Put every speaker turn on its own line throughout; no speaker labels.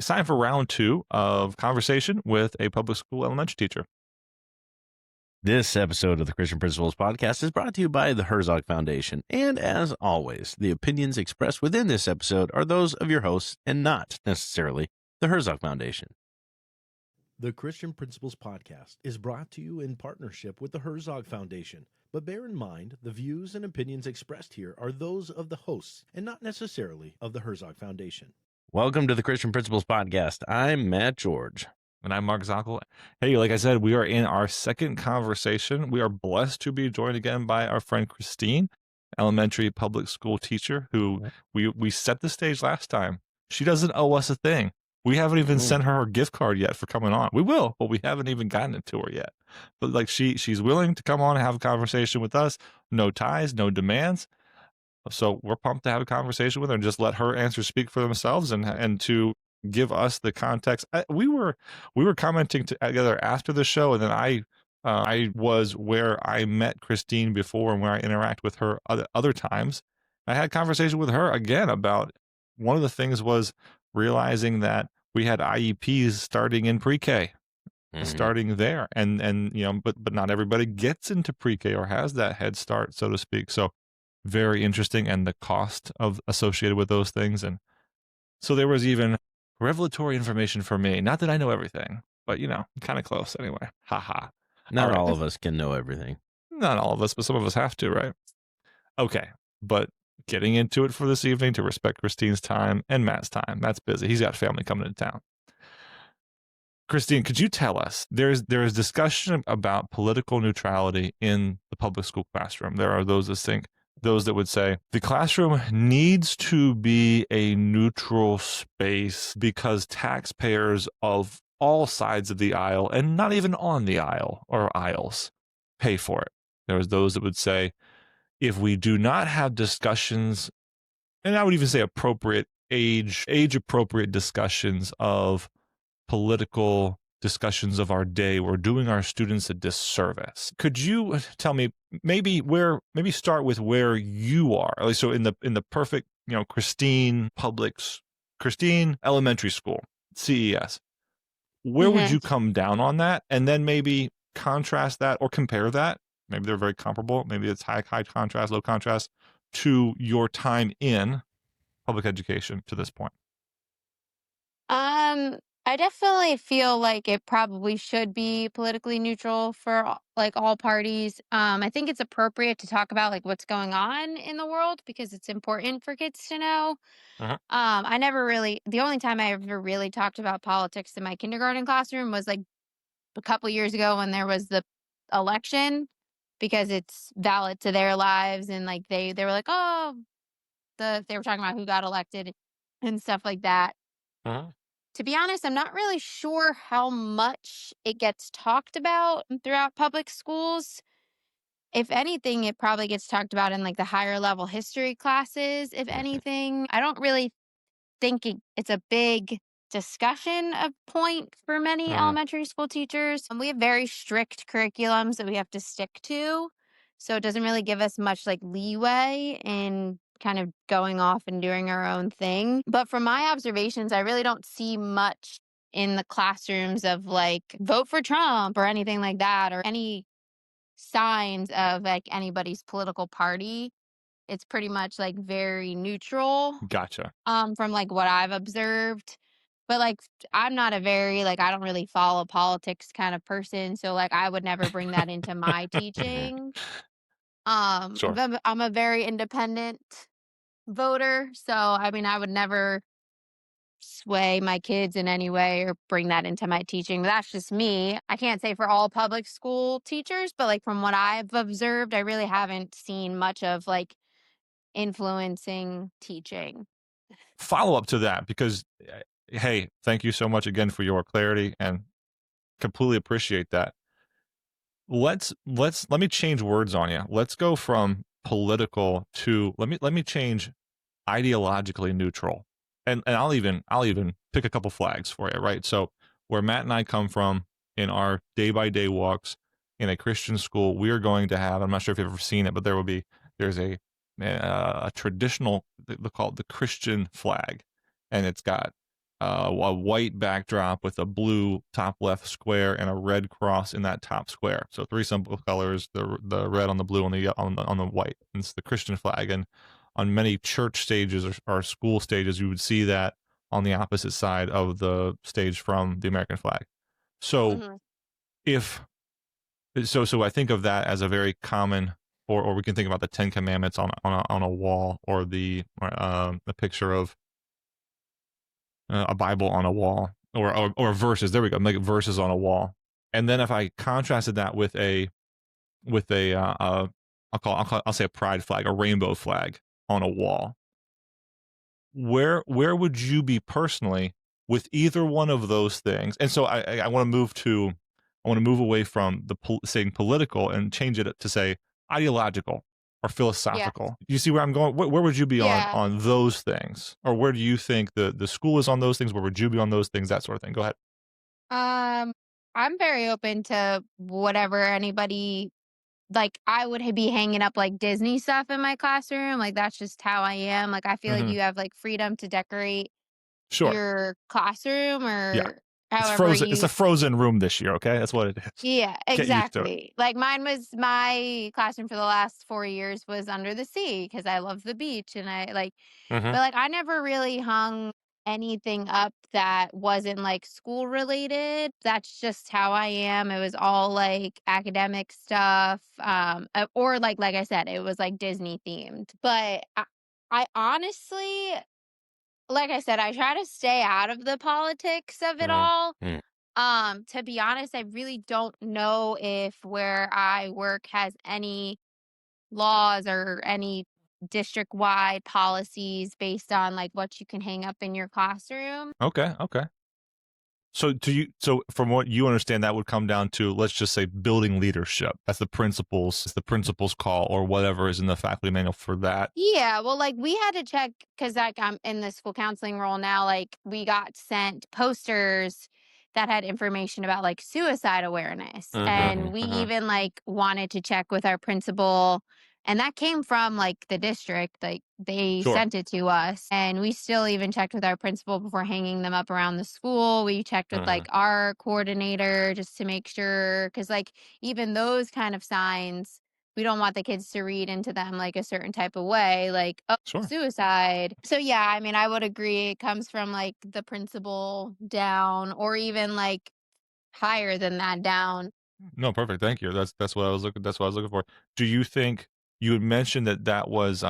It's time for round 2 of conversation with a public school elementary teacher.
This episode of the Christian Principles Podcast is brought to you by the Herzog Foundation. And as always, the opinions expressed within this episode are those of your hosts and not necessarily the Herzog Foundation.
The Christian Principles Podcast is brought to you in partnership with the Herzog Foundation. But bear in mind, the views and opinions expressed here are those of the hosts and not necessarily of the Herzog Foundation.
Welcome to the Christian Principles Podcast. I'm Matt George.
And I'm Mark Zockel. Hey, like I said, we are in our second conversation. We are blessed to be joined again by our friend Christine, elementary public school teacher, who we set the stage last time. She doesn't owe us a thing. We haven't even sent her gift card yet for coming on. We will, but we haven't even gotten it to her yet. But like she's willing to come on and have a conversation with us. No ties, no demands. So we're pumped to have a conversation with her and just let her answers speak for themselves and to give us the context. We were commenting together after the show, and then I was where I met Christine before and where I interact with her other times. I had a conversation with her again about one of the things was realizing that we had IEPs starting in pre-K, starting there, and you know, but not everybody gets into pre-K or has that head start, so to speak. So very interesting, and the cost associated with those things. And so there was even revelatory information for me. Not that I know everything, but you know, kind of close anyway. Haha.
Not all of us can know everything.
Not all of us, but some of us have to, right? Okay, but getting into it for this evening to respect Christine's time and Matt's time. Matt's busy. He's got family coming into town. Christine, could you tell us, there is discussion about political neutrality in the public school classroom. There are those that would say the classroom needs to be a neutral space because taxpayers of all sides of the aisle, and not even on the aisle or aisles, pay for it. There's those that would say if we do not have discussions, and I would even say appropriate age appropriate discussions of political discussions of our day, we're doing our students a disservice. Could you tell me maybe start with where you are? So in the perfect, you know, Christine elementary school, CES, where would you come down on that? And then maybe contrast that or compare that. Maybe they're very comparable. Maybe it's high contrast, low contrast to your time in public education to this point.
I definitely feel like it probably should be politically neutral for like all parties. I think it's appropriate to talk about like what's going on in the world because it's important for kids to know. The only time I ever really talked about politics in my kindergarten classroom was like a couple years ago when there was the election, because it's valid to their lives, and like they were like, oh, they were talking about who got elected and stuff like that. To be honest, I'm not really sure how much it gets talked about throughout public schools. If anything, it probably gets talked about in like the higher level history classes, if anything. I don't really think it's a big discussion point for many elementary school teachers. We have very strict curriculums that we have to stick to. So it doesn't really give us much like leeway in kind of going off and doing our own thing. But from my observations, I really don't see much in the classrooms of like vote for Trump or anything like that, or any signs of like anybody's political party. It's pretty much like very neutral.
Gotcha.
From like what I've observed. But like I'm not a very like I don't really follow politics kind of person, so like I would never bring that into my teaching.
Sure.
I'm a very independent voter, so I mean I would never sway my kids in any way or bring that into my teaching. But that's just me. I can't say for all public school teachers, but like from what I've observed, I really haven't seen much of like influencing teaching.
Follow up to that, because hey, thank you so much again for your clarity and completely appreciate that. Let me change words on you. Let's go from political to let me change ideologically neutral. And I'll even pick a couple flags for you, right? So where Matt and I come from in our day-by-day walks in a Christian school, we are going to have, I'm not sure if you've ever seen it, but there's a traditional, they call it the Christian flag, and it's got a white backdrop with a blue top left square and a red cross in that top square. So three simple colors: the red on the blue on the white. And it's the Christian flag. And on many church stages or school stages, you would see that on the opposite side of the stage from the American flag. So
Mhm.
if so I think of that as a very common, or we can think about the Ten Commandments on a wall, or the picture of a Bible on a wall, or verses. There we go, make verses on a wall. And then if I contrasted that with I'll say a pride flag, a rainbow flag on a wall, where would you be personally with either one of those things? And so I want to move away from saying political and change it to say ideological or
Yeah.
philosophical. You see where I'm going? Where would you be
Yeah.
on those things, or where do you think the school is on those things? Where would you be on those things? That sort of thing. Go ahead.
Um, I'm very open to whatever anybody like. I would be hanging up like Disney stuff in my classroom. Like that's just how I am. Like I feel like
Hmm.
you have like freedom to decorate
Sure.
your classroom
Yeah.
or
It's
however
frozen. It's
you.
a frozen room this year. Okay, that's what it is.
Yeah,
Get used to it.
exactly. Like my classroom for the last 4 years was under the sea because I love the beach and I like,
Hmm.
but like I never really hung anything up that wasn't like school related. That's just how I am. It was all like academic stuff, or like I said, it was like Disney themed. But I honestly, like I said, I try to stay out of the politics of it all.
Mm-hmm.
To be honest, I really don't know if where I work has any laws or any district wide policies based on like what you can hang up in your classroom.
Okay. Okay. So so from what you understand, that would come down to, let's just say, building leadership. That's the principal's, it's the principal's call, or whatever is in the faculty manual for that.
Yeah, well, like we had to check because like I'm in the school counseling role now. Like we got sent posters that had information about like suicide awareness, and we
Mm-hmm.
even like wanted to check with our principal, and that came from like the district. Like they
Sure.
sent it to us, and we still even checked with our principal before hanging them up around the school. We checked with
Mm-hmm.
like our coordinator just to make sure, because like even those kind of signs we don't want the kids to read into them like a certain type of way, like, oh,
Sure.
suicide. So yeah, I mean, I would agree it comes from like the principal down or even like higher than that down.
No, perfect. Thank you. That's what I was looking. That's what I was looking for. Do you think you had mentioned that was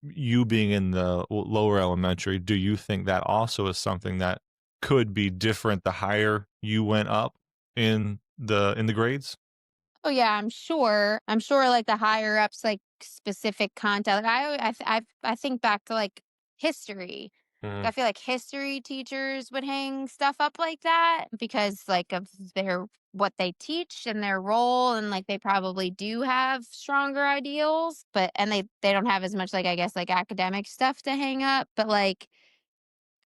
you being in the lower elementary? Do you think that also is something that could be different the higher you went up in the grades?
Oh yeah, I'm sure. I'm sure like the higher ups like specific content. Like I think back to like history.
Mm-hmm.
I feel like history teachers would hang stuff up like that because like of their what they teach and their role and like they probably do have stronger ideals, but and they don't have as much like I guess like academic stuff to hang up, but like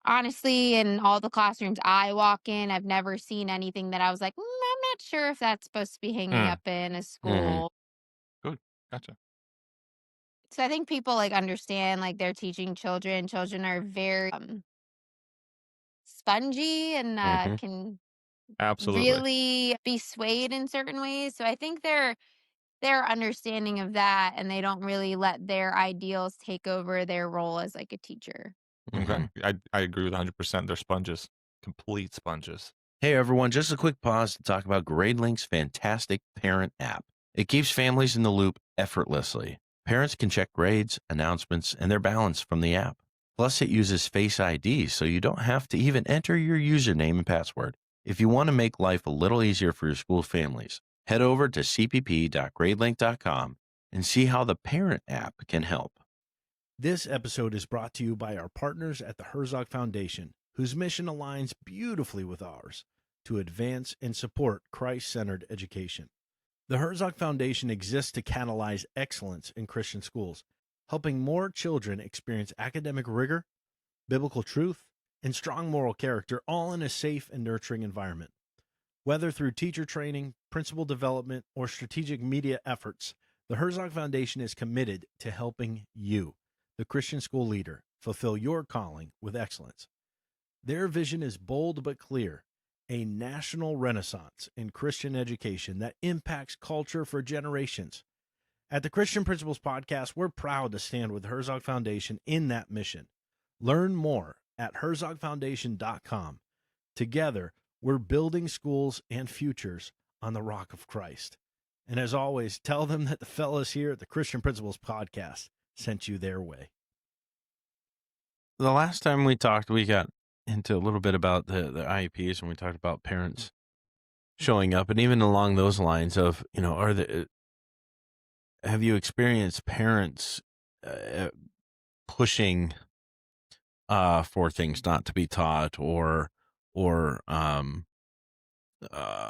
honestly, in all the classrooms I walk in, I've never seen anything that I was like, I'm not sure if that's supposed to be hanging up in a
Mm-hmm.
school.
Good. Gotcha.
So I think people like understand like they're teaching children. Children are very spongy and
Mm-hmm.
can
Absolutely.
really be swayed in certain ways. So I think they're understanding of that and they don't really let their ideals take over their role as like a teacher.
Mm-hmm.
Okay. I agree with 100%. They're sponges, complete sponges.
Hey everyone, just a quick pause to talk about GradeLink's fantastic parent app. It keeps families in the loop effortlessly. Parents can check grades, announcements, and their balance from the app. Plus, it uses Face ID, so you don't have to even enter your username and password. If you want to make life a little easier for your school families, head over to cpp.gradelink.com and see how the parent app can help.
This episode is brought to you by our partners at the Herzog Foundation, whose mission aligns beautifully with ours to advance and support Christ-centered education. The Herzog Foundation exists to catalyze excellence in Christian schools, helping more children experience academic rigor, biblical truth, and strong moral character, all in a safe and nurturing environment. Whether through teacher training, principal development, or strategic media efforts, the Herzog Foundation is committed to helping you, the Christian school leader, fulfill your calling with excellence. Their vision is bold but clear: a national renaissance in Christian education that impacts culture for generations. At the Christian Principles Podcast, we're proud to stand with Herzog Foundation in that mission. Learn more at herzogfoundation.com. Together, we're building schools and futures on the rock of Christ. And as always, tell them that the fellas here at the Christian Principles Podcast sent you their way.
The last time we talked, we got into a little bit about the IEPs, and we talked about parents showing up, and even along those lines of, have you experienced parents pushing for things not to be taught, or uh, I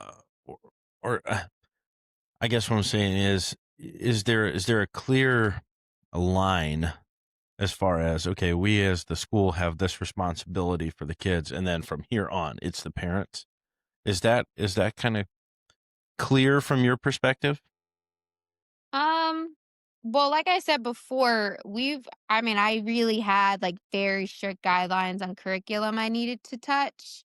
guess what I'm saying is there a clear line as far as, okay, we as the school have this responsibility for the kids, and then from here on, it's the parents? Is that kind of clear from your perspective?
Um, well, like I said before, I really had like very strict guidelines on curriculum I needed to touch.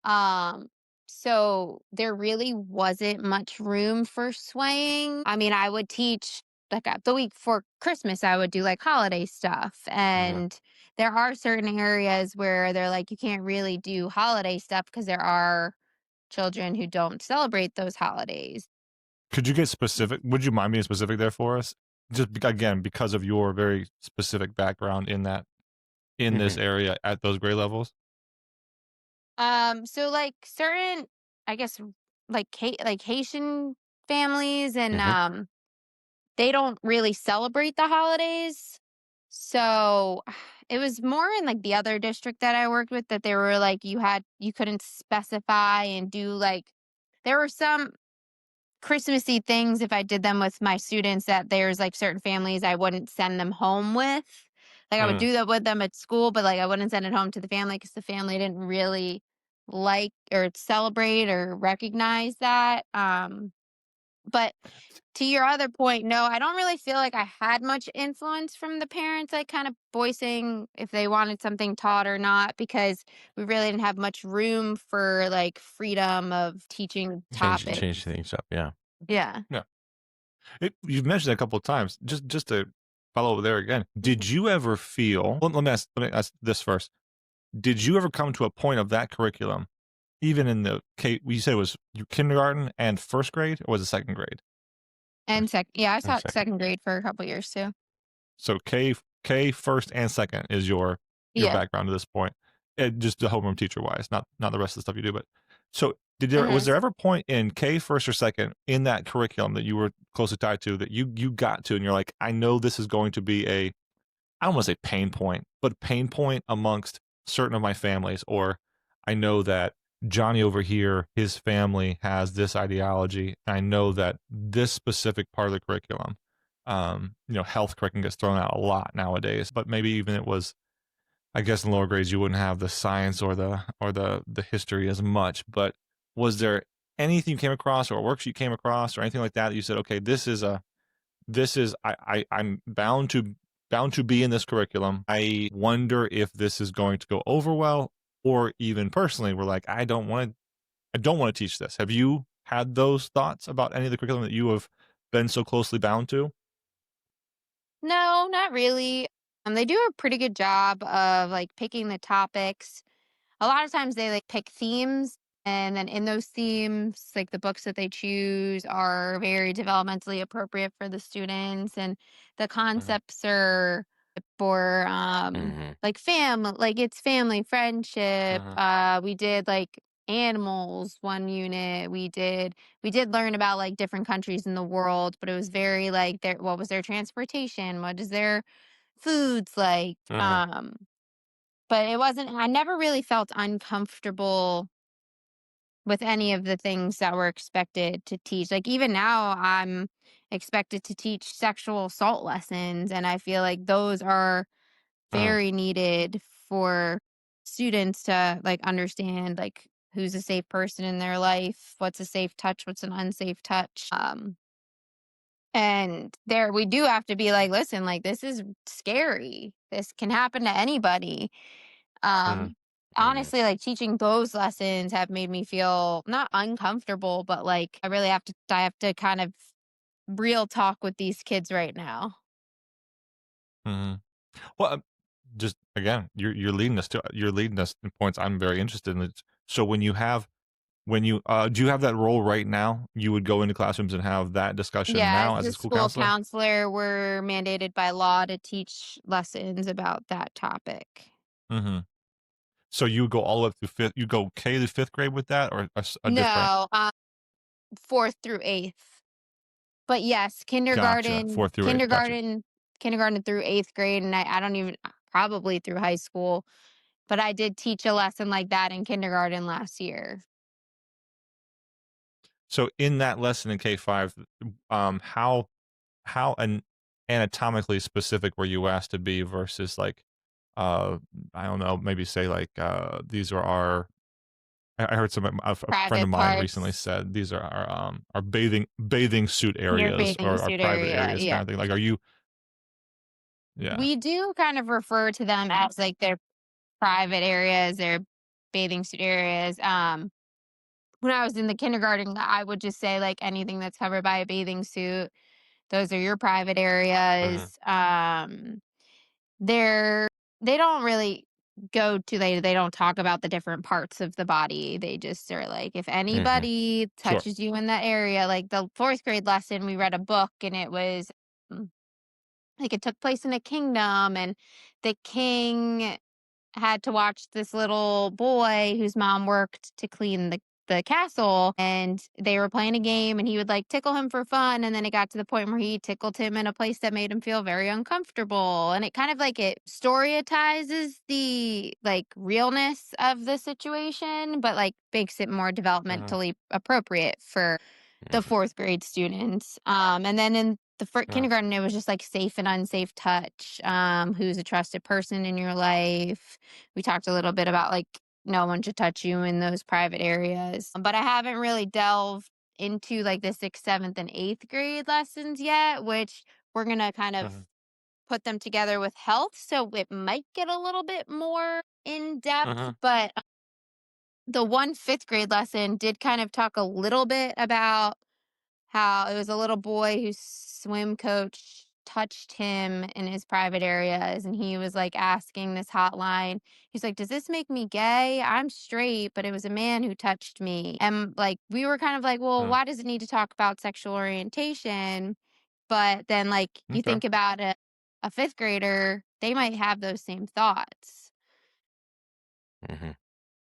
Um, so there really wasn't much room for swaying. I mean, I would teach like the week for Christmas, I would do like holiday stuff.
Mm-hmm.
And there are certain areas where they're like, you can't really do holiday stuff because there are children who don't celebrate those holidays.
Could you get specific? Would you mind being specific there for us? Just again, because of your very specific background in this
Mm-hmm.
area at those grade levels.
So like certain, I guess, like Haitian families, and
Mm-hmm.
they don't really celebrate the holidays. So it was more in like the other district that I worked with that they were like you couldn't specify and do like there were some Christmassy things if I did them with my students that there's like certain families I wouldn't send them home with. Like I would
Mm-hmm.
do that with them at school, but like I wouldn't send it home to the family because the family didn't really like or celebrate or recognize that. But to your other point, no, I don't really feel like I had much influence from the parents, like kind of voicing if they wanted something taught or not, because we really didn't have much room for like freedom of teaching topics.
Change things up, yeah.
Yeah.
Yeah, you've mentioned it a couple of times. Just to follow up there again, did you ever feel? Well, let me ask this first. Did you ever come to a point of that curriculum, even in the K? You said it was your kindergarten and first grade, or was it second grade?
And I
And
taught
second.
second grade for a couple years too.
So K first and second is your
Yeah.
background to this point, just the homeroom teacher wise, not the rest of the stuff you do. But so was
Mhm.
there ever a point in K first or second in that curriculum that you were closely tied to that you got to and you're like, I know this is going to be a, I don't want to say pain point, but pain point amongst certain of my families, or I know that Johnny over here, his family has this ideology. And I know that this specific part of the curriculum, health curriculum gets thrown out a lot nowadays, but maybe even it was, I guess in lower grades, you wouldn't have the science or the history as much, but was there anything you came across or a worksheet you came across or anything like that you said, okay, I'm bound to be in this curriculum. I wonder if this is going to go over well, or even personally, we're like, I don't want to teach this. Have you had those thoughts about any of the curriculum that you have been so closely bound to?
No, not really. They do a pretty good job of like picking the topics. A lot of times they like pick themes, and then in those themes, like the books that they choose are very developmentally appropriate for the students, and the
Mm-hmm.
concepts are for
Mm-hmm.
like like it's family friendship.
Mm-hmm.
We did like animals one unit. We did learn about like different countries in the world, but it was very like their what was their transportation, what is their foods like.
Mm-hmm.
But I never really felt uncomfortable with any of the things that were expected to teach. Like even now, I'm expected to teach sexual assault lessons, and I feel like those are
Mm-hmm.
very needed for students to like understand like who's a safe person in their life, what's a safe touch, what's an unsafe touch. And there we do have to be like, listen, like this is scary. This can happen to anybody.
Mm-hmm.
Um Honestly, like, teaching those lessons have made me feel not uncomfortable, but, like, I have to kind of real talk with these kids right now.
Mhm. Well, just again, you're leading us in points I'm very interested in. So when you do you have that role right now? You would go into classrooms and have that discussion
Yeah,
now
as
as
a
a school
school
counselor?
counselor, we're mandated by law to teach lessons about that topic.
Mhm. So you would go all the way up to 5th you go K to 5th grade with that or a different.
No, 4th through 8th. But yes,
Gotcha,
kindergarten
4th through 8th, gotcha.
kindergarten kindergarten through 8th grade, and I don't even probably through high school, but I did teach a lesson like that in kindergarten last year.
So in that lesson in K-5, how anatomically specific were you asked to be versus, like, uh, I don't know, maybe say, like, these are our I heard a friend of
Private
mine recently
parts,
said, "These are our bathing suit
your
areas
bathing
or our
suit
private
area,
areas,"
yeah.
kinda thing. Like, are you yeah.
We do kind of refer to them as, like, their private areas, their bathing suit areas. When I was in the kindergarten, I would just say, like, anything that's covered by a bathing suit, those are your private
Mhm.
areas. They're they don't really they don't talk about the different parts of the body. They just are like, if
Mhm.
anybody
Sure.
touches you in that area, like the 4th grade lesson, we read a book and it was mm, like it took place in a kingdom and the king had to watch this little boy whose mom worked to clean the castle, and they were playing a game and he would like tickle him for fun, and then it got to the point where he tickled him in a place that made him feel very uncomfortable, and it kind of like it storyatizes the like realness of the situation but like makes it more
Mhm.
developmentally appropriate for the
Mhm.
4th grade students. And then in the
Mhm.
kindergarten, it was just like safe and unsafe touch. Who's a trusted person in your life? We talked a little bit about like no one should touch you in those private areas. But I haven't really delved into like the 6th, 7th, and 8th grade lessons yet, which we're going to kind of
Mhm.
put them together with health. So it might get a little bit more in depth,
Mhm.
but the one 5th grade lesson did kind of talk a little bit about how it was a little boy whose swim coach touched him in his private areas, and he was like asking this hotline. He's like, "Does this make me gay? I'm straight, but it was a man who touched me." And like we were kind of like, "Well,
Mhm.
why does it need to talk about sexual orientation?" But then like you
Okay.
think about a 5th grader, they might have those same thoughts,
Mhm.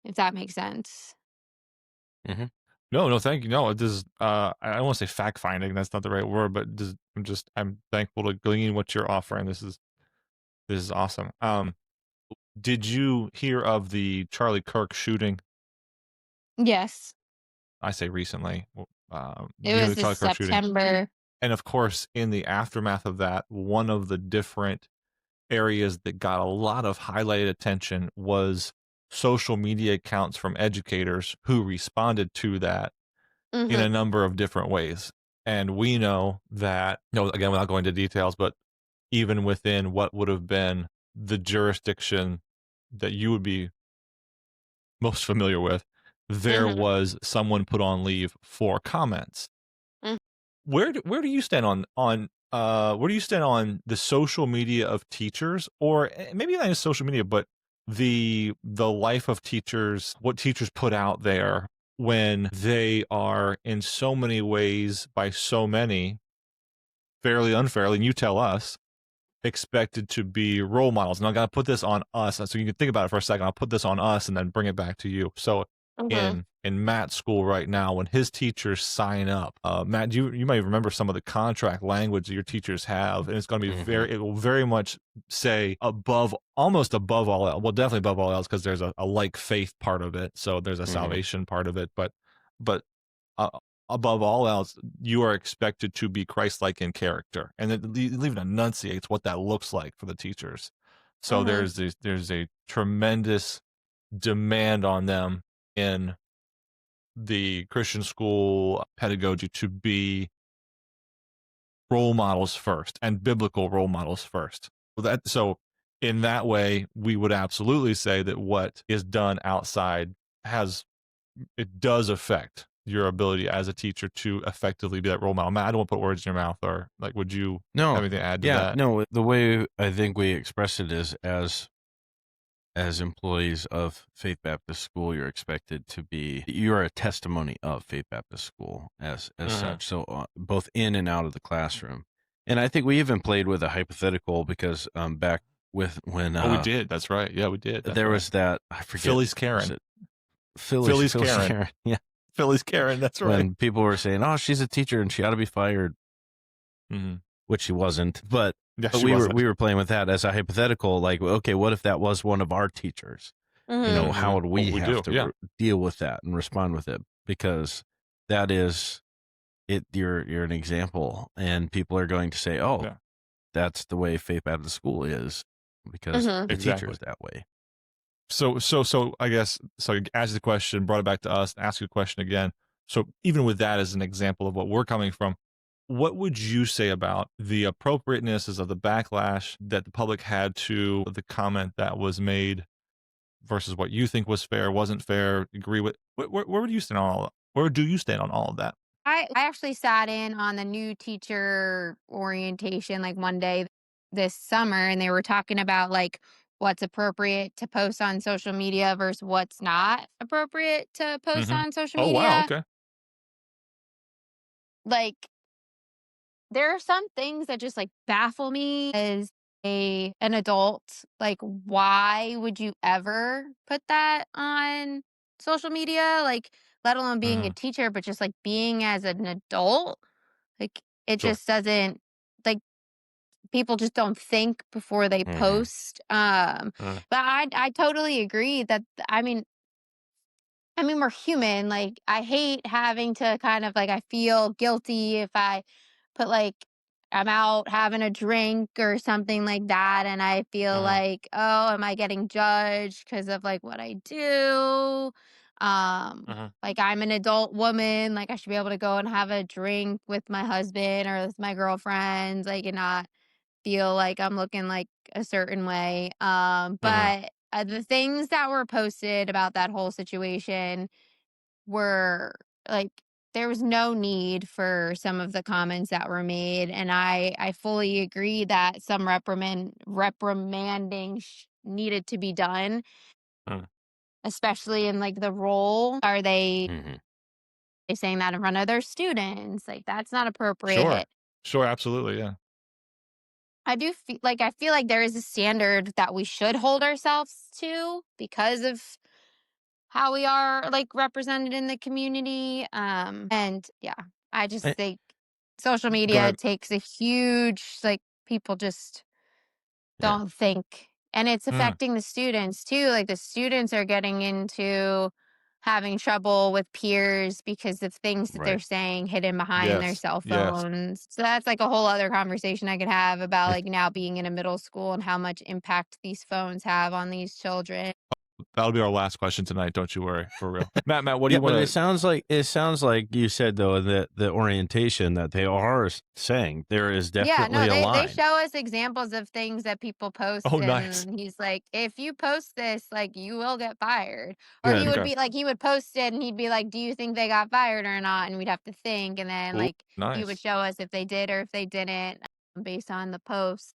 if that makes sense.
Mhm.
No, no, thank you. No, this is, I don't wanna say fact finding, that's not the right word, but this I'm thankful to glean what you're offering. This is awesome. Did you hear of the Charlie Kirk shooting?
Yes.
I say recently.
It
Did you hear
was
the
this
Charlie Kirk shooting?
September.
And of course, in the aftermath of that, one of the different areas that got a lot of highlighted attention was social media accounts from educators who responded to that in
Mhm.
a number of different ways. And we know that, no, again, without going into details, but even within what would have been the jurisdiction that you would be most familiar with, there
Mhm.
was someone put on leave for comments.
Mhm.
Where do you stand on where do you stand on the social media of teachers or maybe not just social media, but the life of teachers, what teachers put out there when they are in so many ways by so many, fairly unfairly, and you tell us, expected to be role models. And I got to put this on us. So you can think about it for a second. I'll put this on us and then bring it back to you. So
Mhm.
in Matt's school right now, when his teachers sign up, Matt, you might remember some of the contract language that your teachers have, and it's going to be
Mhm.
it will very much say almost above all else. Well, definitely above all else because there's a like faith part of it. So there's a
Mhm.
salvation part of it, but uh, above all else, you are expected to be Christ-like in character, and it even enunciates what that looks like for the teachers. So
Mhm.
there's a tremendous demand on them in the Christian school pedagogy to be role models first and biblical role models first. So in that way, we would absolutely say that what is done outside it does affect your ability as a teacher to effectively be that role model. Matt, I don't want to put words in your mouth, or like, would you
No,
have anything to add to
yeah,
that?
no. The way I think we express it is as employees of Faith Baptist School, you're expected to be. You are a testimony of Faith Baptist School as such. So both in and out of the classroom. And I think we even played with a hypothetical because back with when
We did. That's right. Yeah, we did. That's
there
right.
was that, I forget.
Philly's Karen.
Philly's Karen. Yeah.
Philly's Karen. That's right.
When people were saying, "Oh, she's a teacher and she ought to be fired," which she wasn't. But we were playing with that as a hypothetical. Like, okay, what if that was one of our teachers? How would we have to deal with that and respond with it? Because that is it. You're an example, and people are going to say, "Oh, that's the way Faith Baptist School is," because the teacher is that way.
So I guess, so ask the question, brought it back to us, ask you the question again. So even with that as an example of what we're coming from, what would you say about the appropriateness of the backlash that the public had to the comment that was made versus what you think was fair, wasn't fair, agree with? Where would you stand on all that? Where do you stand on all of that?
I actually sat in on the new teacher orientation like one day this summer, and they were talking about like what's appropriate to post on social media versus what's not appropriate to post on social
Oh, wow.
media.
Okay.
Like, there are some things that just like baffle me as an adult. Like, why would you ever put that on social media? Like, let alone being a teacher, but just like being as an adult. Like, it
Sure.
just doesn't, like, people just don't think before they post. But I totally agree that, I mean, we're human. Like, I hate having to kind of like, I feel guilty if I put like, I'm out having a drink or something like that. And I feel like, oh, am I getting judged because of like what I do? Like, I'm an adult woman. Like, I should be able to go and have a drink with my husband or with my girlfriends, like, and not feel like I'm looking like a certain way. But the things that were posted about that whole situation were like, there was no need for some of the comments that were made, and I fully agree that some reprimanding needed to be done, especially in like the role. Are they saying that in front of their students? Like, that's not appropriate.
Sure, absolutely, yeah.
I do feel like there is a standard that we should hold ourselves to because of how we are like represented in the community. And yeah, I just
I-
think social
Go
media
ahead.
takes a huge, like, people just don't think, and it's affecting the students too. Like, the students are getting into having trouble with peers because of things that they're saying hidden behind their cell
Yes.
phones. So that's like a whole other conversation I could have about like now being in a middle school and how much impact these phones have on these children.
That'll be our last question tonight. Don't you worry, for real. Matt, what do you
but
want
it sounds like you said though that the orientation that they are saying there is definitely a
They
line.
show us examples of things that people post,
Oh, nice.
and he's like, if you post this, like, you will get fired. Or
Good.
he would
Okay.
be like, he would post it and he'd be like, do you think they got fired or not? And we'd have to think, and then
Ooh,
like he would
nice.
show us if they did or if they didn't, based on the post.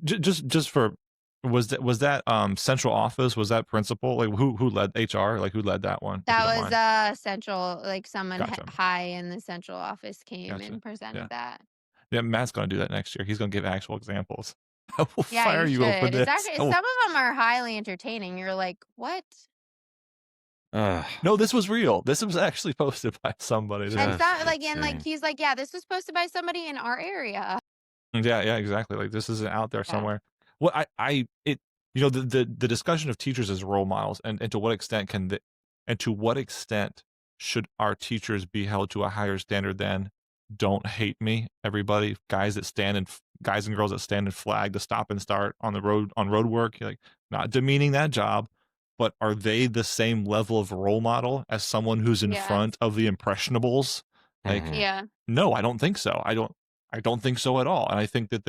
Just for, was that central office? Was that principal? Like, who led HR? Like, who led that one? If you don't
That
mind.
was central, like someone
Gotcha.
high in the central office came
Gotcha.
and presented
Yeah.
that.
Yeah, Matt's gonna do that next year. He's gonna give actual examples. I will
Yeah,
fire
you
you over
should. It's
this.
actually, some of them are highly entertaining. You're like, what?
No, this was real. This was actually posted by somebody.
And he's like, yeah, this was posted by somebody in our area.
Yeah, exactly. Like, this isn't out there somewhere. Well, the discussion of teachers as role models, and to what extent to what extent should our teachers be held to a higher standard than, don't hate me, everybody, guys and girls that stand and flag to stop and start on the road, on road work, like, not demeaning that job, but are they the same level of role model as someone who's in front of the impressionables? Like,
Yeah.
no, I don't think so. I don't think so at all. And I think that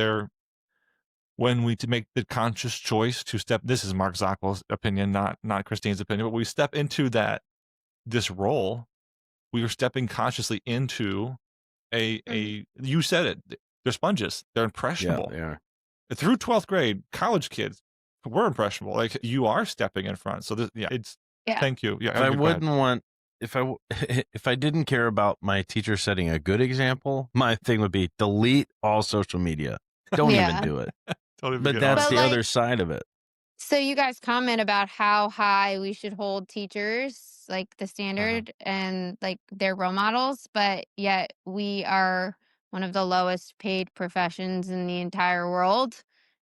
when we to make the conscious choice to step, this is Mark Zockel's opinion, not Christine's opinion, but we step into this role, we are stepping consciously into
Mhm.
you said it, they're sponges, they're
Yeah,
impressionable.
they are.
Through 12th grade, college kids were impressionable. Like, you are stepping in front. So it's
Yeah.
thank you. Yeah,
If I
go ahead.
wouldn't want, if I didn't care about my teacher setting a good example, my thing would be delete all social media. Don't even
Yeah.
do it.
Don't even
But
get on
that's
it.
But,
the other
like,
side of it.
so you guys comment about how high we should hold teachers, like the
Mhm.
standard and like their role models, but yet we are one of the lowest paid professions in the entire world.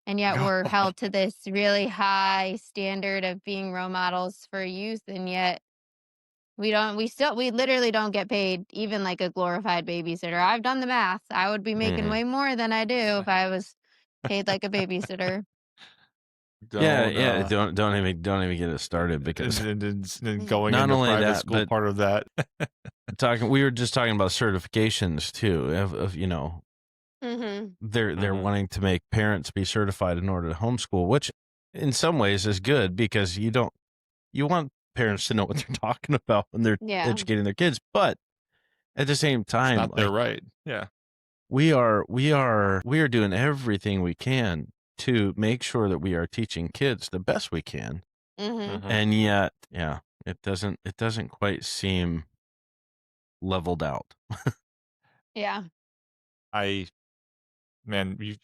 And yet we're held to this really high standard of being role models for youth. And yet we literally don't get paid even like a glorified babysitter. I've done the math. I would be making
Mhm.
way more than I do if I was paid like a babysitter.
Yeah,
Don't
yeah. Don't even get it started because
and going
not
into
only
private
that,
school,
but
part of that.
we were just talking about certifications too. Of
Mm-hmm.
they're
Mhm.
wanting to make parents be certified in order to homeschool, which in some ways is good because you want parents to know what they're talking about when they're
Yeah.
educating their kids, but at the same
It's
time,
not their
like
right. Yeah.
we are doing everything we can to make sure that we are teaching kids the best we can,
Mhm.
Mhm.
and yet, yeah, it doesn't quite seem leveled out.
Yeah.
I Man, you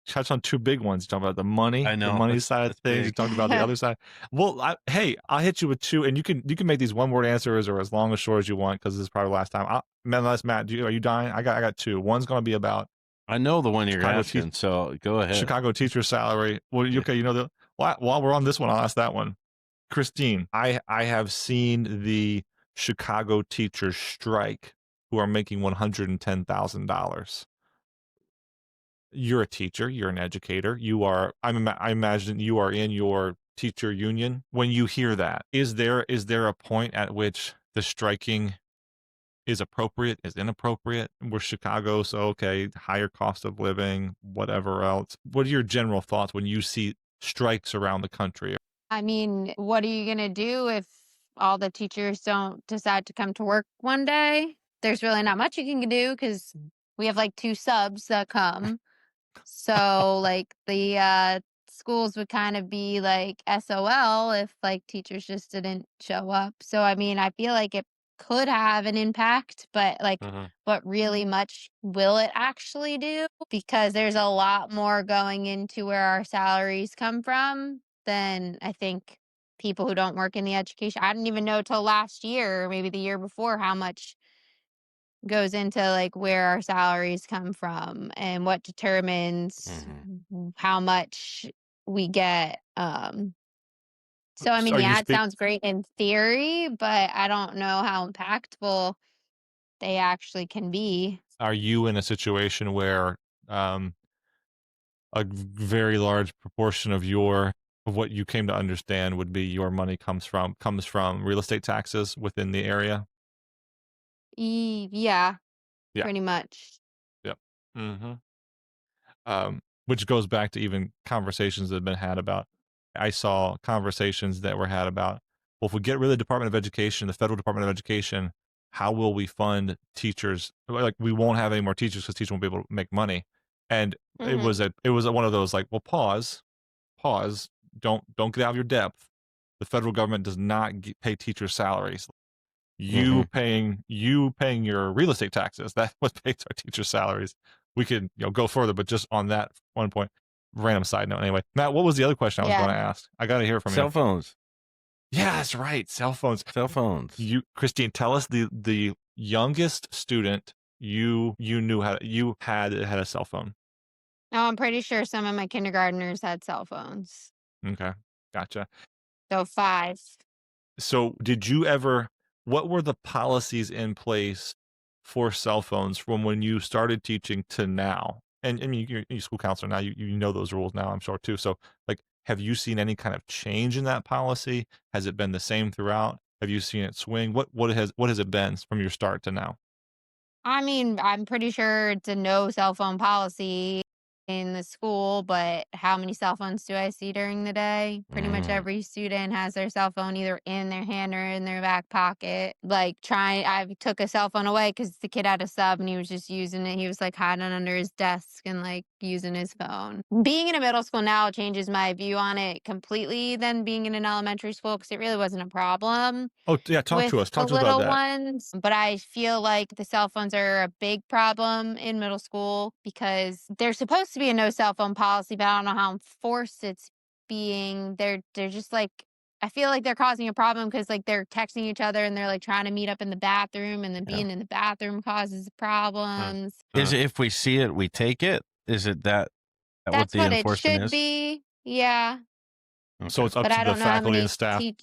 touched on two big ones. You talked about the
I
the
know
money
that's
side of
that's
things. You
big.
talked about the other side. Well, hey, I'll hit you with two, and you can make these one word answers or as long or short as you want because this is probably the last time. Matt, are you dying? I got two. One's going to be about
I know the one you're
Chicago te-
asking, so go ahead.
Chicago teacher salary. Well,
Yeah.
okay, while we're on this one, I'll ask that one. Christine, I have seen the Chicago teachers strike who are making $110,000. You're a teacher, you're an educator, I imagine you are in your teacher union. When you hear that, is there a point at which the striking is appropriate, is inappropriate? We're Chicago, so okay, higher cost of living, whatever else. What are your general thoughts when you see strikes around the country?
I mean, what are you going to do if all the teachers don't decide to come to work one day? There's really not much you can do because we have like two subs that come. So like the schools would kind of be like SOL if like teachers just didn't show up. So I mean, I feel like it could have an impact, but like
Mhm.
what really much will it actually do? Because there's a lot more going into where our salaries come from than I think people who don't work in the education. I didn't even know till last year, or maybe the year before, how much goes into like where our salaries come from and what determines
Mhm.
how much we get. So I mean,
Are you
yeah, it
speak
sounds great in theory, but I don't know how impactful they actually can be.
are you in a situation where um a very large proportion of what you came to understand would be your money comes from real estate taxes within the area?
Yeah,
Yeah.
pretty much.
Yep. Mhm. Which goes back to even conversations that have been had about, I saw conversations that were had about, well, if we get rid of the Department of Education, the federal Department of Education, how will we fund teachers? Like, we won't have any more teachers because teachers won't be able to make money. And
Hmm.
it was one of those like, well, pause, don't get out of your depth. The federal government does not pay teachers salaries.
Mhm.
You paying your real estate taxes, that's what pays our teachers salaries. We could, go further, but just on that one point, random side note. Anyway, Matt, what was the other question I was
Yeah.
going to ask? I got to hear from you.
Cell phones.
Yeah, that's right. Cell phones.
Cell phones.
Christine, tell us the youngest student you knew had a cell phone.
No, I'm pretty sure some of my kindergartners had cell phones.
Okay, gotcha.
So five.
So, what were the policies in place for cell phones from when you started teaching to now? And I mean, you're a school counselor now, you know those rules now, I'm sure too. So, like, have you seen any kind of change in that policy? Has it been the same throughout? Have you seen it swing? What has it been from your start to now?
I mean, I'm pretty sure it's a no cell phone policy. in the school, but how many cell phones do I see during the day? Pretty much every student has their cell phone either in their hand or in their back pocket. I took a cell phone away because the kid had a sub and he was just using it. He was like hiding under his desk and like using his phone. Being in a middle school now changes my view on it completely than being in an elementary school because it really wasn't a problem
Oh, yeah, talk to
with
us.
the
Talk to us about
little
that.
ones, but I feel like the cell phones are a big problem in middle school because there's supposed to be a no cell phone policy, but I don't know how enforced it's being. They're just like I feel like they're causing a problem because like they're texting each other and they're like trying to meet up in the bathroom and then
Yeah.
being in the bathroom causes problems.
Is it if we see it, we take it? Is it that what
That's
the
what it
enforcement
should
is?
be. Yeah.
So
Okay.
it's up
But
to
I
the
don't know how
faculty and
many
staff.
teach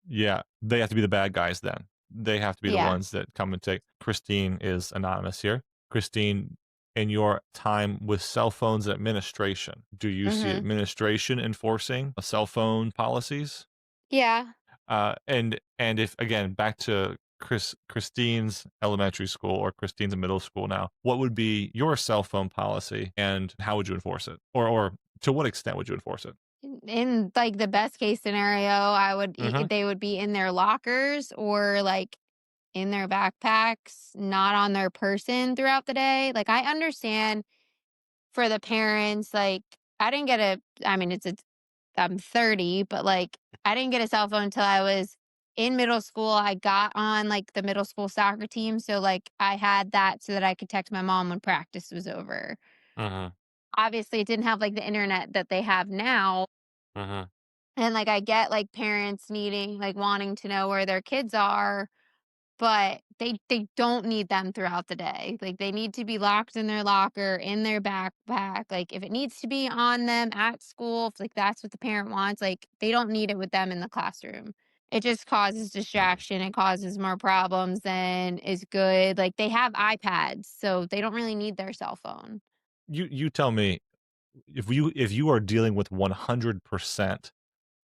Yeah, they have to be the bad guys then. They have to be the
yeah.
ones that come and take. Christine is anonymous here. Christine, in your time with cell phones administration, do you see
Mhm.
administration enforcing cell phone policies?
Yeah.
And if again back to Christine's elementary school or Christine's middle school now, what would be your cell phone policy and how would you enforce it? Or to what extent would you enforce it?
In like the best case scenario,
Mm-hmm.
they would be in their lockers or like in their backpacks, not on their person throughout the day. Like I understand for the parents, like I didn't get a I mean I'm 30, but like I didn't get a cell phone until I was in middle school. I got on like the middle school soccer team, so like I had that so that I could text my mom when practice was over.
Mm-hmm.
Obviously, it didn't have like the internet that they have now.
Mm-hmm.
And like I get like parents needing like wanting to know where their kids are, but they don't need them throughout the day. Like they need to be locked in their locker, in their backpack. Like if it needs to be on them at school, if like that's what the parent wants, like they don't need it with them in the classroom. It just causes distraction. It causes more problems than is good. Like they have iPads, so they don't really need their cell phone.
You tell me if you are dealing with 100%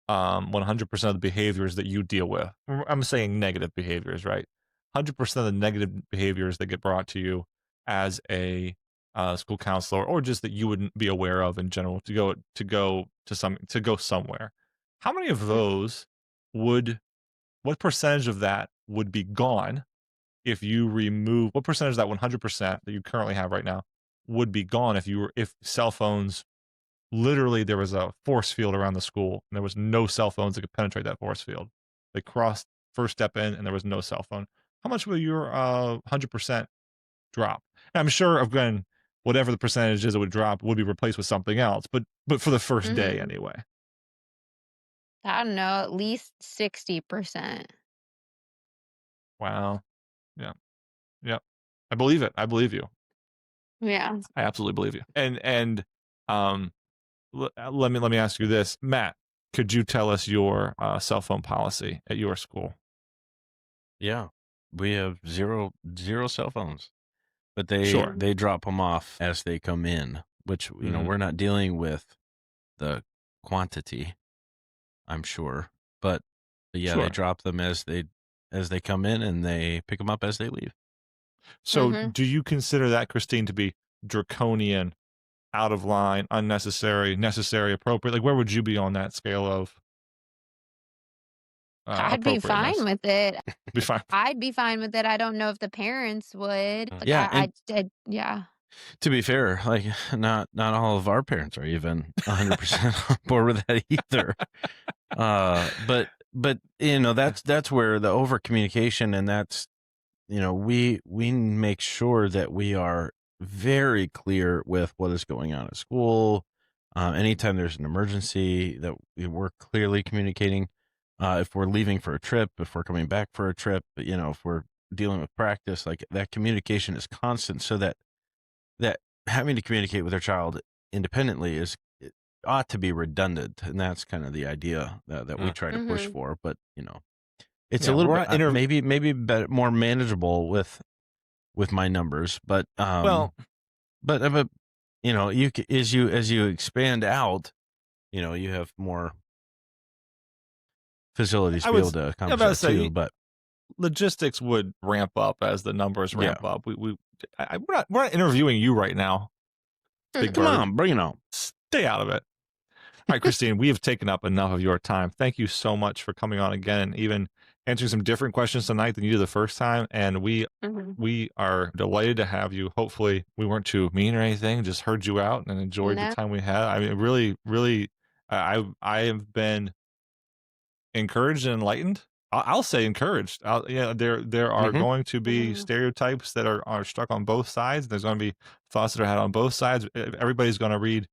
100% of the behaviors that you deal with. I'm saying negative behaviors, right? 100% of the negative behaviors that get brought to you as a school counselor, or just that you wouldn't be aware of in general, to go somewhere. How many of
Mhm.
those would what percentage of that would be gone if you remove what percentage of that 100% that you currently have right now would be gone if cell phones literally there was a force field around the school and there was no cell phones that could penetrate that force field. They crossed first step in and there was no cell phone. How much will your 100% drop? And I'm sure again, whatever the percentage is it would drop would be replaced with something else, but for the first day
Mhm.
anyway.
I don't know, at least 60%.
Wow. Yeah. Yeah. I believe it. I believe you.
Yeah.
I absolutely believe you. And um let me ask you this, Matt. Could you tell us your cell phone policy at your school?
Yeah. We have zero cell phones, but
Sure.
they drop them off as they come in, which,
Mhm.
we're not dealing with the quantity, I'm sure. But yeah, they
Sure.
drop them as they come in and they pick them up as they leave.
So,
Mhm.
do you consider that, Christine, to be draconian, out of line, unnecessary, necessary, appropriate? Like, where would you be on that scale of
I'd be fine
appropriateness?
with it.
Be fine.
I'd be fine with it. I don't know if the parents would. Like
Yeah, and
yeah.
to be fair, like not all of our parents are even 100% on board with that either. But that's where the over communication, and that's we make sure that we are very clear with what is going on at school. Anytime there's an emergency, that we're clearly communicating. If we're leaving for a trip, if we're coming back for a trip, if we're dealing with practice, like that communication is constant, so that having to communicate with their child independently it ought to be redundant, and that's kind of the idea that we
Mm.
try to push
Mhm.
for. But it's a
Yeah,
little
we're
bit
not
maybe better, more manageable with my numbers, but
well,
but as you expand out, you have more facilities
I
to be
would.
able to
I'm
accomplish
about to
that too.
say
But
logistics would ramp up as the numbers
yeah,
ramp up. We're not interviewing you right now. Big
Come
Bird.
on, bring it on.
Stay out of it. All right, Christine, we have taken up enough of your time. Thank you so much for coming on again and even answering some different questions tonight than you did the first time. And we are delighted to have you. Hopefully, we weren't too mean or anything. Just heard you out and enjoyed the
No.
time we had. I mean, really, really, I have been encouraged and enlightened. I'll say encouraged. There are going to be stereotypes that are stuck on both sides. There's going to be thoughts that are had on both sides. Everybody's going to read.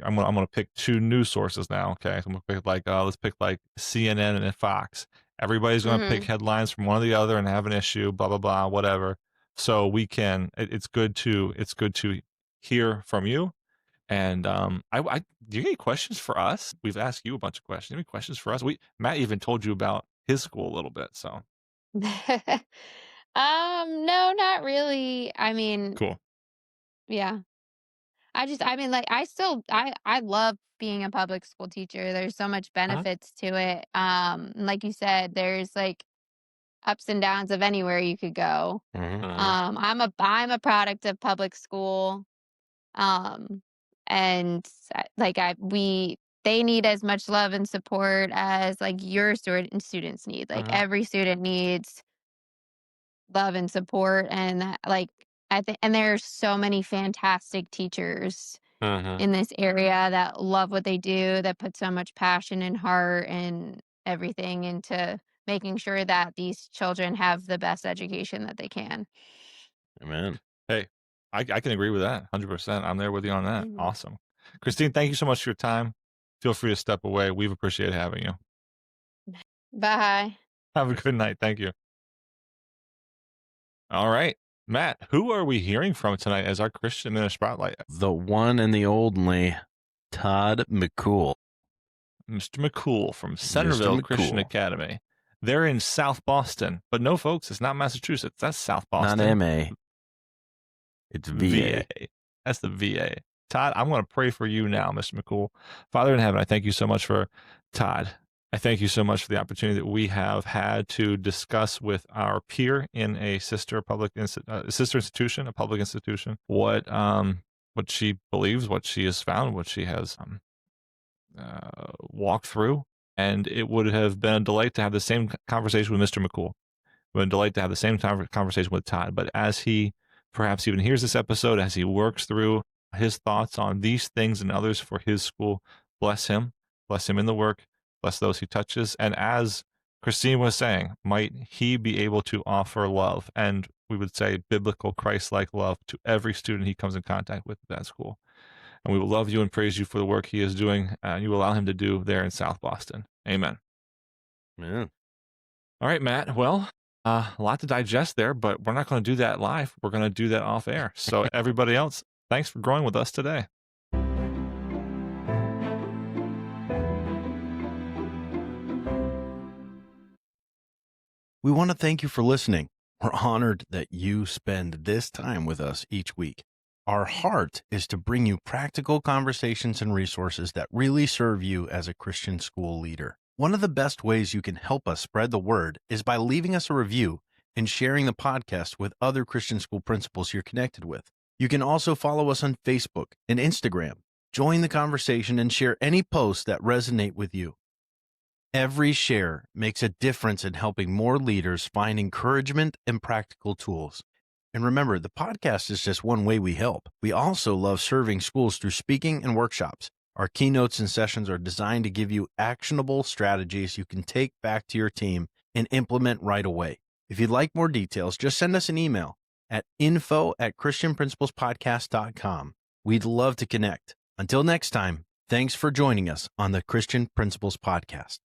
I'm gonna pick two news sources now. Okay, so I'm gonna pick let's pick like CNN and Fox. Everybody's gonna pick headlines from one or the other and have an issue. Blah blah blah. Whatever. So we can. It's good to hear from you. And do you have any questions for us? We've asked you a bunch of questions. Any questions for us? Matt even told you about his school a little bit. So
No, not really. I mean,
cool.
yeah. I mean, like, I love being a public school teacher. There's so much benefits to it. Like you said, there's like ups and downs of anywhere you could go. I'm a product of public school. Um, and like they need as much love and support as like your students need. Like every student needs love and support, and like I think, and there's so many fantastic teachers in this area that love what they do, that put so much passion and heart and everything into making sure that these children have the best education that they can.
Amen.
Hey, I can agree with that 100%. I'm there with you on that.
Mhm.
Awesome. Christine, thank you so much for your time. Feel free to step away. We've appreciated having you.
Bye.
Have a good night. Thank you. All right. Matt, who are we hearing from tonight as our Christian in the spotlight?
The one and the only Todd McCool.
Mr. McCool from Centerville Christian
McCool.
Academy. They're in South Boston. But no, folks, it's not Massachusetts. That's South Boston.
Not MA. It's VA.
That's the VA. Todd, I'm going to pray for you now, Mr. McCool. Father in heaven, I thank you so much for Todd. I thank you so much for the opportunity that we have had to discuss with our peer in a sister institution, a public institution, what she believes, what she has found, what she has walked through. And it would have been a delight to have the same conversation with Mr. McCool. It would have been a delight to have the same conversation with Todd. But as he perhaps even hears this episode, as he works through his thoughts on these things and others for his school, bless him in the work, bless those he touches. And as Christine was saying, might he be able to offer love, and we would say biblical Christ-like love, to every student he comes in contact with at that school. And we will love you and praise you for the work he is doing, and you allow him to do there in South Boston. Amen.
Yeah.
All right, Matt. Well, a lot to digest there, but we're not going to do that live. We're going to do that off air. So everybody else, thanks for growing with us today.
We want to thank you for listening. We're honored that you spend this time with us each week. Our heart is to bring you practical conversations and resources that really serve you as a Christian school leader. One of the best ways you can help us spread the word is by leaving us a review and sharing the podcast with other Christian school principals you're connected with. You can also follow us on Facebook and Instagram. Join the conversation and share any posts that resonate with you. Every share makes a difference in helping more leaders find encouragement and practical tools. And remember, the podcast is just one way we help. We also love serving schools through speaking and workshops. Our keynotes and sessions are designed to give you actionable strategies you can take back to your team and implement right away. If you'd like more details, just send us an email at info@christianprinciplespodcast.com. We'd love to connect. Until next time, thanks for joining us on the Christian Principles Podcast.